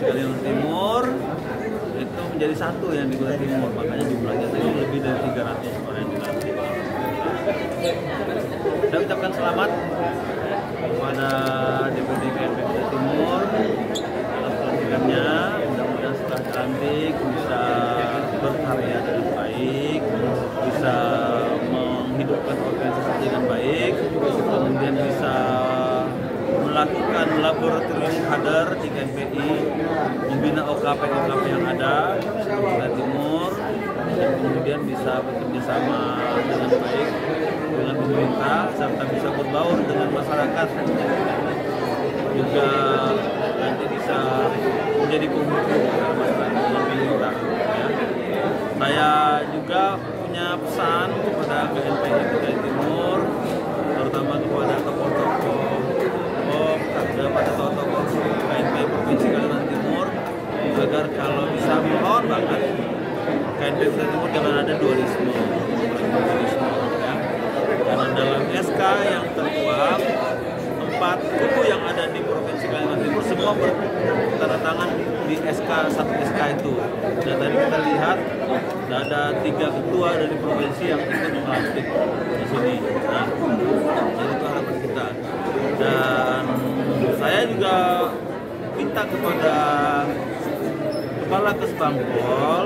Kalimantan Timur itu menjadi satu yang di Kutai Timur, makanya jumlahnya tadi lebih dari 300 orang yang dilantik. Saya ucapkan selamat kepada DPD KNP Kutai Timur atas pelantikannya. Mudah-mudahan setelah dilantik bisa berkarya dengan baik, bisa menghidupkan organisasi dengan baik, kemudian bisa melakukan laboratorium kader di KNPI, membina OKP-OKP yang ada di Kutai Timur, dan kemudian bisa bekerja sama dengan baik dengan pemerintah serta bisa berbaur dengan masyarakat, juga nanti bisa menjadi penghubung dengan masyarakat dan pemerintah. Ya. Saya juga punya pesan kepada KNPI Kutai Timur, terutama kepada tokoh-tokoh pada tokoh-tokoh KNPI Provinsi Kalimantan Timur, agar kalau bisa mohon banget KNPI Kutai Timur jangan ada dualisme ya. Karena dalam SK yang tertuang 4 kubu yang ada di Provinsi Kalimantan Timur semua bertanda tangan di SK, satu SK itu. Dan tadi kita lihat ada 3 ketua dari provinsi yang ikut melantik di sini. Nah, jadi itu harapan kita. Dan saya juga minta kepada Kepala Kesbangpol,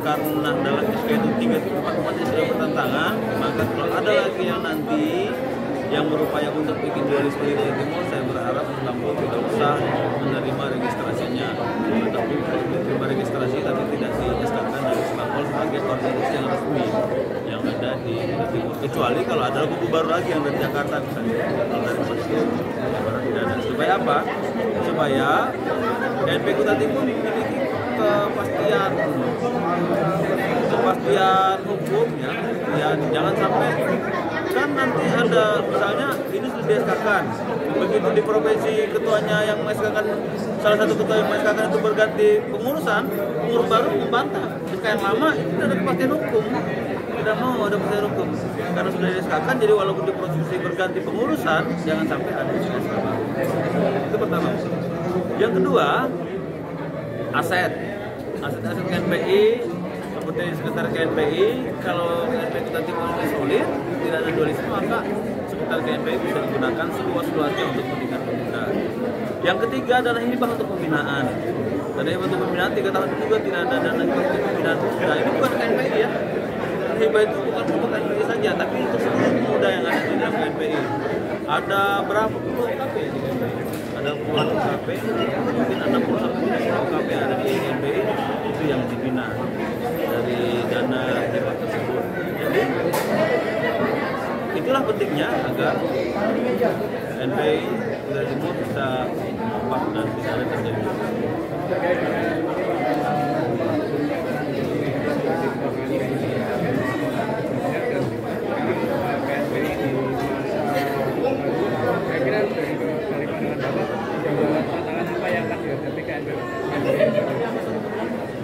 karena dalam SK itu 3 tempat yang sudah bertentangan, maka kalau ada lagi yang nanti yang berupaya untuk bikin dualisme di Kutai Timur, saya berharap Kesbangpol tidak usah menerima registrasinya, tapi menerima registrasi tapi tidak di-SK-kan dari Kesbangpol sebagai organisasi yang resmi yang ada di Kutai Timur. Kecuali kalau ada kubu baru lagi yang dari Jakarta misalnya, kalau dari Mesir, tidak ada. Supaya apa? Supaya KNPI Kutai Timur memiliki kepastian hukum ya, jangan sampai kan nanti ada misalnya ini sudah di-SK-kan, begitu di provinsi ketuanya yang SK-kan, salah satu ketua yang SK-kan itu berganti pengurusan, pengurus baru membantah SK yang lama itu tidak ada kepastian hukum, tidak mau ada kepastian hukum karena sudah di-SK-kan. Jadi walaupun di provinsi berganti pengurusan, jangan sampai ada SK baru. Itu pertama. Yang kedua, aset KNPI seperti sekitar KNPI, kalau KNPI Kutai Timur ini solid, tidak ada dualisme, maka sekitar KNPI bisa digunakan seluas-luasnya untuk pendidikan pemuda. Yang ketiga adalah hibah untuk pembinaan. Dana hibah untuk pembinaan 3 tahun juga tidak ada dana hibah untuk pembinaan pemuda. Ini bukan KNPI ya. Hibah itu bukan untuk KNPI saja, tapi untuk seluruh pemuda yang ada di dalam KNPI. Ada berapa puluh OKP di KNPI? Ada puluhan OKP, mungkin 60 sampai OKP ada di KNPI, itu yang dibina dari dana hibah tersebut. Jadi itulah pentingnya agar KNPI Kutai Timur bisa kompak dan bisa ada terjadi.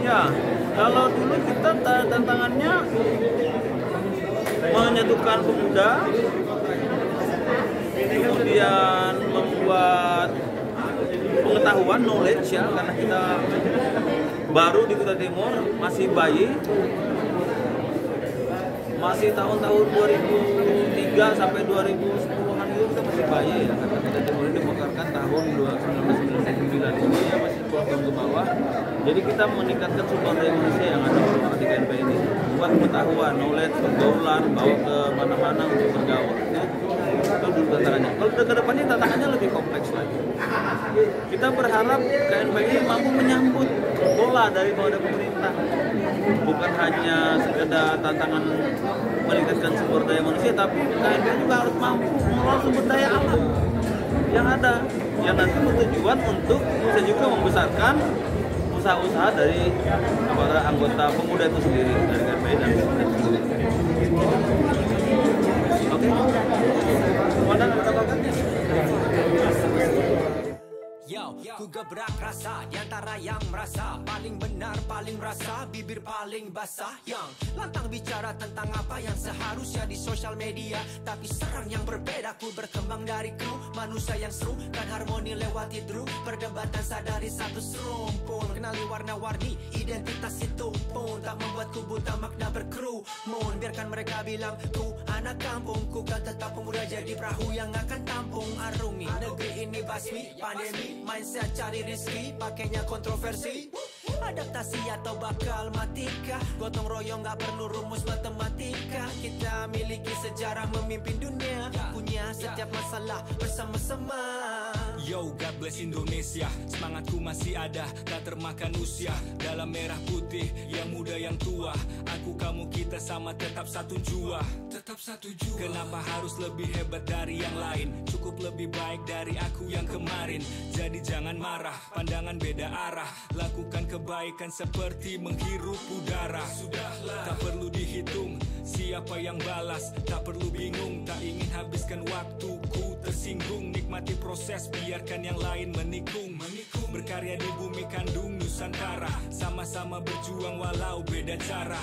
Ya, kalau dulu kita tantangannya menyatukan pemuda, kemudian membuat pengetahuan, knowledge ya, karena kita baru di Kutai Timur, masih bayi, masih tahun-tahun 2003 sampai 2010-an itu kita masih bayi ya, karena Kutai Timur ini dimekarkan tahun 1999, ini ya masih 10 tahun ke bawah. Jadi kita meningkatkan sumber daya manusia yang ada di KNPI ini, buat pengetahuan, knowledge, pergaulan, bawa ke mana-mana untuk bergaul. Ya. Itu dulu tantangannya. Kalau ke depannya tantangannya lebih kompleks lagi. Kita berharap KNPI mampu menyambut bola dari pemerintah, bukan hanya sekedar tantangan meningkatkan sumber daya manusia, tapi KNPI juga harus mampu mengelola sumber daya alam yang ada, yang nanti bertujuan untuk bisa juga membesarkan usaha-usaha dari para anggota pemuda itu sendiri, dari KNPI dan pemuda itu sendiri. Oke, komandan, apa kabar? Yo, Ku gebrak rasa diantara yang merasa paling benar, paling merasa bibir paling basah, yang lantang bicara tentang apa yang seharusnya di sosial media, tapi serang yang berbeda. Ku berkembang dari kru manusia yang seru, kan harmoni lewati dru perdebatan, sadari satu serumpun, kenali warna-warni identitas itu pun tak membuatku buta makna berkerumun. Biarkan mereka bilang ku anak kampung, ku kan tetap pemuda jadi perahu yang akan tampung arungi negeri ini basmi pandemi. Mindset cari rizki, pakainya kontroversi, adaptasi atau bakal matikah, gotong royong gak perlu rumus matematika. Kita miliki sejarah memimpin dunia, punya setiap masalah bersama-sama. Yo, God bless Indonesia, semangatku masih ada, tak termakan usia. Dalam merah putih, yang muda yang tua, aku kamu kita sama tetap satu jua. Tetap satu jua. Kenapa harus lebih hebat dari yang lain? Cukup lebih baik dari aku yang kemarin. Jadi jangan marah, pandangan beda arah, lakukan kebaikan seperti menghirup udara. Sudahlah, tak perlu dihitung siapa yang balas, tak perlu bingung, tak ingin habiskan waktuku tersinggung. Nikmati proses, biarkan yang lain menikung. Berkarya di bumi kandung Nusantara, sama-sama berjuang walau beda cara.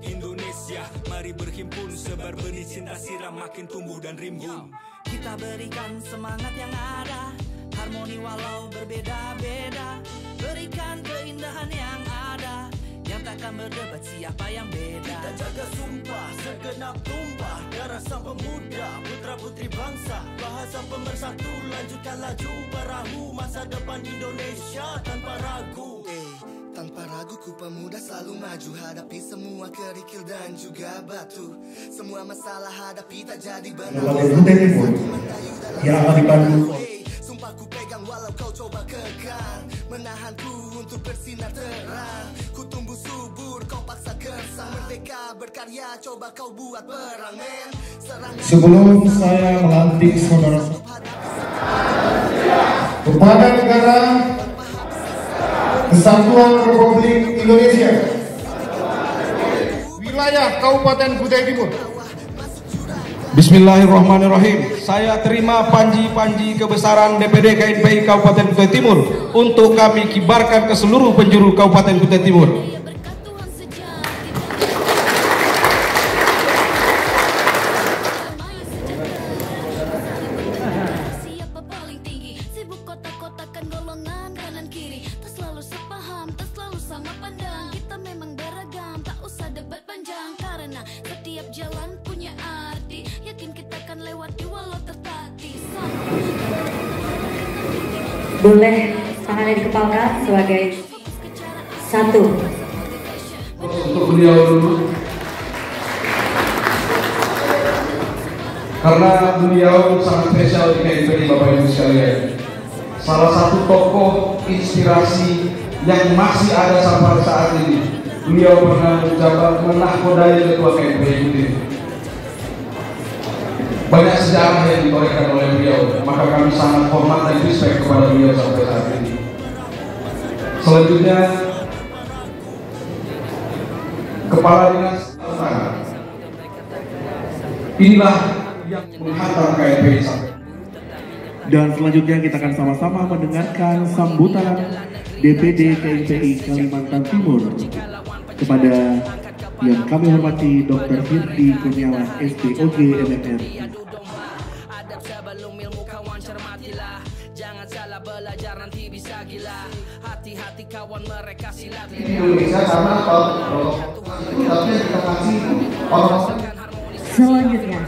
Indonesia, mari berhimpun, sebar benih cinta siram, makin tumbuh dan rimbun. Kita berikan semangat yang ada, harmoni walau berbeda-beda, berikan keindahan yang ada, yang takkan berdebat siapa yang beda. Kita jaga sumpah, segenap tumpah darah sang pemuda, putra putri bangsa, bahasa pemersatu, lanjutkan laju perahu masa depan Indonesia tanpa ragu. Tanpa ragu ku pemuda selalu maju, hadapi semua kerikil dan juga batu, semua masalah hadapi tak jadi benar. Yang akan dipandu. Sumpah ku pegang walau kau coba kekang, menahanku untuk bersinar terang. Ku tumbuh subur, kau paksa gersang, merdeka berkarya, coba kau buat perang men. Sebelum saya melantik saudara kepada negara Kesatuan Republik Indonesia, wilayah Kabupaten Kutai Timur. Bismillahirrahmanirrahim. Saya terima panji-panji kebesaran DPD KNPI Kabupaten Kutai Timur untuk kami kibarkan ke seluruh penjuru Kabupaten Kutai Timur. Boleh tangannya dikepalkan sebagai satu. Untuk beliau dulu, karena beliau sangat spesial di KNPI Bapak Ibu sekalian. Salah satu tokoh inspirasi yang masih ada sampai saat ini. Beliau pernah menjabat menahkodai ketua KNPI ini. Banyak sejarah yang ditorehkan oleh beliau, maka kami sangat hormat dan respect kepada beliau sampai saat ini. Selanjutnya, Kepala Dinas Pertanian. Inilah yang menghantar KNPI sampai. Dan selanjutnya kita akan sama-sama mendengarkan sambutan DPD KNPI Kalimantan Timur kepada yang kami hormati Dr. Firdi Kurniawan SPOG MMR. Sebelum ilmu kawan cermatilah, jangan salah belajar nanti bisa gila. Hati-hati kawan mereka silat. Indonesia karena Selanjutnya,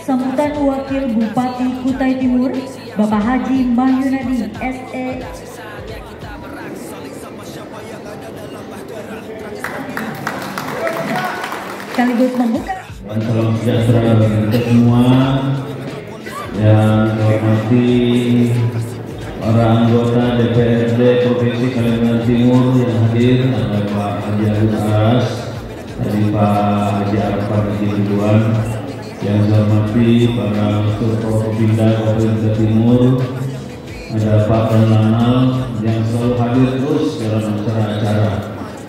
sambutan Wakil Bupati Kutai Timur, Bapak Haji Mahyunadi SE. Sekaligus membuka. Salam sejahtera bagi kita semua. Yang saya hormati para anggota DPRD Provinsi Kalimantan Timur yang hadir, ada Pak Haji Agus Aras, ada Pak Haji Arfan Ridwan. Yang saya hormati para Forkopimda Kabupaten Timur, ada Pak Ranlanal yang selalu hadir terus dalam acara-acara.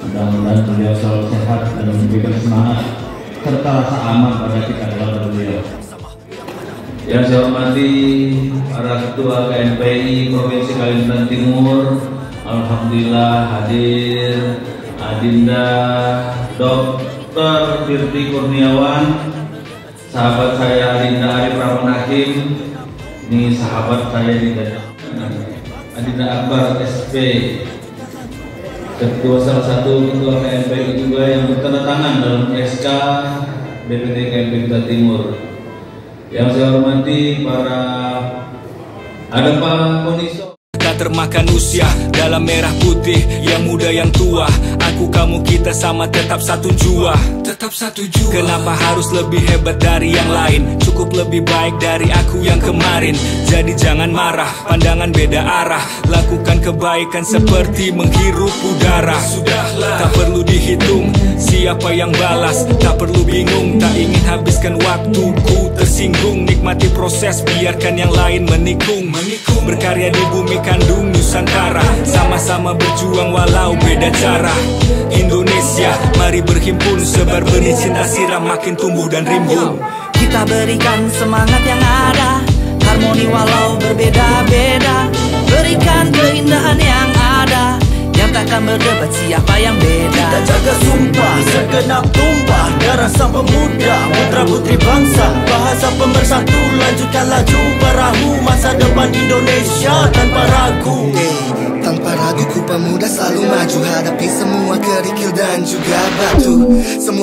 Mudah-mudahan beliau selalu sehat dan memberikan semangat serta rasa aman pada kita dalam beliau. Yang saya hormati para Ketua KNPI Provinsi Kalimantan Kalimantan Timur. Alhamdulillah hadir Adinda Dr. Firti Kurniawan, sahabat saya Adinda Arif Rahman Hakim, ini sahabat saya Adinda Akbar SP, ketua salah satu ketua KMPI juga yang bertanda tangan dalam SK DPD KMPI Kutai Timur. Yang saya hormati ada Pak Koniso. Tak termakan usia dalam merah putih, yang muda yang tua, aku kamu kita sama tetap satu jua. Tetap satu jua. Kenapa harus lebih hebat dari yang lain? Cukup lebih baik dari aku yang kemarin. Jadi jangan marah, pandangan beda arah. Lakukan kebaikan seperti menghirup udara. Sudahlah, tak perlu dihitung siapa yang balas. Tak perlu bingung, tak ingin habiskan waktuku tersinggung. Nikmati proses, biarkan yang lain menikung. Berkarya di bumi kandung Nusantara, sama-sama berjuang walau beda cara. Indonesia, mari berhimpun, sebar benih cinta siram, makin tumbuh dan rimbun. Kita berikan semangat yang ada, harmoni walau berbeda-beda. Berikan keindahan yang ada, yang takkan berdebat siapa yang beda. Kita jaga sumpah, segenap tumpah darah sang pemuda, putra putri bangsa, bahasa pemersatu. Lanjutkan laju perahu masa depan Indonesia tanpa ragu. Tanpa ragu ku pemuda selalu maju, hadapi semua kerikil dan juga batu. Semua